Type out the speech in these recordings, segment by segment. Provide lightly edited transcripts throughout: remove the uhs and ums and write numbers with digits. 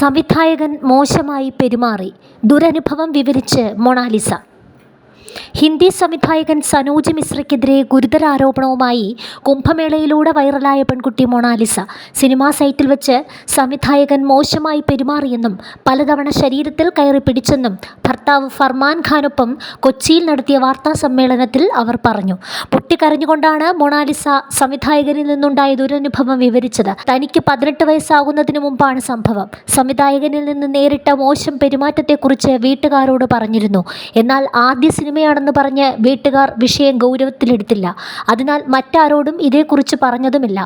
സംവിധായകൻ മോശമായി പെരുമാറി, ദുരനുഭവം വിവരിച്ച് മൊണാലിസ. ഹിന്ദി സംവിധായകൻ സനോജ് മിശ്രയ്ക്കെതിരെ ഗുരുതര ആരോപണവുമായി കുംഭമേളയിലൂടെ വൈറലായ പെൺകുട്ടി മൊണാലിസ. സിനിമാ സൈറ്റിൽ വെച്ച് സംവിധായകൻ മോശമായി പെരുമാറിയെന്നും പലതവണ ശരീരത്തിൽ കയറി പിടിച്ചെന്നും ഭർത്താവ് ഫർമാൻ ഖാനൊപ്പം കൊച്ചിയിൽ നടത്തിയ വാർത്താ സമ്മേളനത്തിൽ അവർ പറഞ്ഞു. പൊട്ടിക്കരഞ്ഞുകൊണ്ടാണ് മൊണാലിസ സംവിധായകനിൽ നിന്നുണ്ടായ ദുരനുഭവം വിവരിച്ചത്. തനിക്ക് 18 വയസ്സാകുന്നതിന് മുമ്പാണ് സംഭവം. സംവിധായകനിൽ നിന്ന് നേരിട്ട മോശം പെരുമാറ്റത്തെക്കുറിച്ച് വീട്ടുകാരോട് പറഞ്ഞിരുന്നു. എന്നാൽ ആദ്യ സിനിമയാണെന്ന് പറഞ്ഞ് വീട്ടുകാർ വിഷയം ഗൗരവത്തിലെടുത്തില്ല. അതിനാൽ മറ്റാരോടും ഇതേക്കുറിച്ച് പറഞ്ഞതുമില്ല.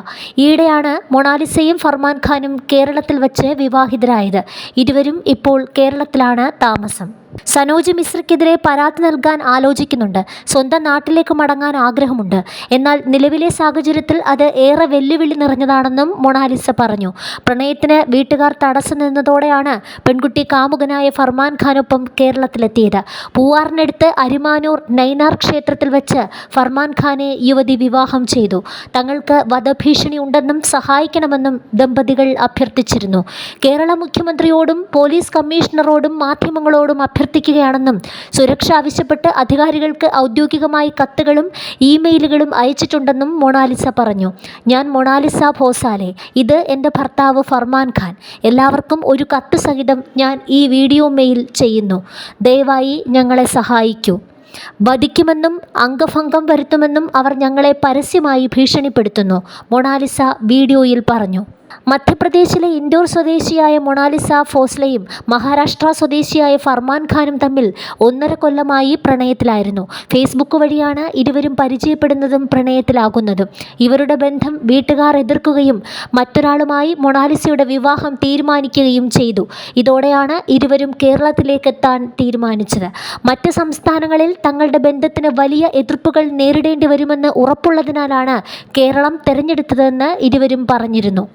ഈയിടെയാണ് മൊണാലിസയും ഫർമാൻ ഖാനും കേരളത്തിൽ വച്ച് വിവാഹിതരായത്. ഇരുവരും ഇപ്പോൾ കേരളത്തിലാണ് താമസം. സനോജ് മിശ്രയ്ക്കെതിരെ പരാതി നൽകാൻ ആലോചിക്കുന്നുണ്ട്. സ്വന്തം നാട്ടിലേക്ക് മടങ്ങാൻ ആഗ്രഹമുണ്ട്. എന്നാൽ നിലവിലെ സാഹചര്യത്തിൽ അത് ഏറെ വെല്ലുവിളി നിറഞ്ഞതാണെന്നും മൊണാലിസ പറഞ്ഞു. പ്രണയത്തിന് വീട്ടുകാർ തടസ്സം നിന്നതോടെയാണ് പെൺകുട്ടി കാമുകനായ ഫർമാൻ ഖാനൊപ്പം കേരളത്തിലെത്തിയത്. പൂവാറിനടുത്ത് അരിമാനൂർ നൈനാർ ക്ഷേത്രത്തിൽ വെച്ച് ഫർമാൻ ഖാനെ യുവതി വിവാഹം ചെയ്തു. തങ്ങൾക്ക് വധഭീഷണി ഉണ്ടെന്നും സഹായിക്കണമെന്നും ദമ്പതികൾ അഭ്യർത്ഥിച്ചിരുന്നു. കേരള മുഖ്യമന്ത്രിയോടും പോലീസ് കമ്മീഷണറോടും മാധ്യമങ്ങളോടും അഭ്യർത്ഥിക്കുകയാണെന്നും സുരക്ഷ ആവശ്യപ്പെട്ട് അധികാരികൾക്ക് ഔദ്യോഗികമായി കത്തുകളും ഇമെയിലുകളും അയച്ചിട്ടുണ്ടെന്നും മൊണാലിസ പറഞ്ഞു. ഞാൻ മൊണാലിസ ഭോസാലെ, ഇത് എൻ്റെ ഭർത്താവ് ഫർമാൻ ഖാൻ. എല്ലാവർക്കും ഒരു കത്ത് സഹിതം ഞാൻ ഈ വീഡിയോ മെയിൽ ചെയ്യുന്നു. ദയവായി ഞങ്ങളെ സഹായിക്കൂ. വധിക്കുമെന്നും അംഗഭംഗം വരുത്തുമെന്നും അവർ ഞങ്ങളെ പരസ്യമായി ഭീഷണിപ്പെടുത്തുന്നു, മൊണാലിസ വീഡിയോയിൽ പറഞ്ഞു. മധ്യപ്രദേശിലെ ഇൻഡോർ സ്വദേശിയായ മൊണാലിസ ഭോസ്ലെയും മഹാരാഷ്ട്ര സ്വദേശിയായ ഫർമാൻ ഖാനും തമ്മിൽ 1.5 കൊല്ലമായി പ്രണയത്തിലായിരുന്നു. ഫേസ്ബുക്ക് വഴിയാണ് ഇരുവരും പരിചയപ്പെടുന്നതും പ്രണയത്തിലാകുന്നതും. ഇവരുടെ ബന്ധം വീട്ടുകാർ എതിർക്കുകയും മറ്റൊരാളുമായി മൊണാലിസയുടെ വിവാഹം തീരുമാനിക്കുകയും ചെയ്തു. ഇതോടെയാണ് ഇരുവരും കേരളത്തിലേക്ക് എത്താൻ തീരുമാനിച്ചത്. മറ്റ് സംസ്ഥാനങ്ങളിൽ തങ്ങളുടെ ബന്ധത്തിന് വലിയ എതിർപ്പുകൾ നേരിടേണ്ടി വരുമെന്ന് ഉറപ്പുള്ളതിനാലാണ് കേരളം തെരഞ്ഞെടുത്തതെന്ന് ഇരുവരും പറഞ്ഞിരുന്നു.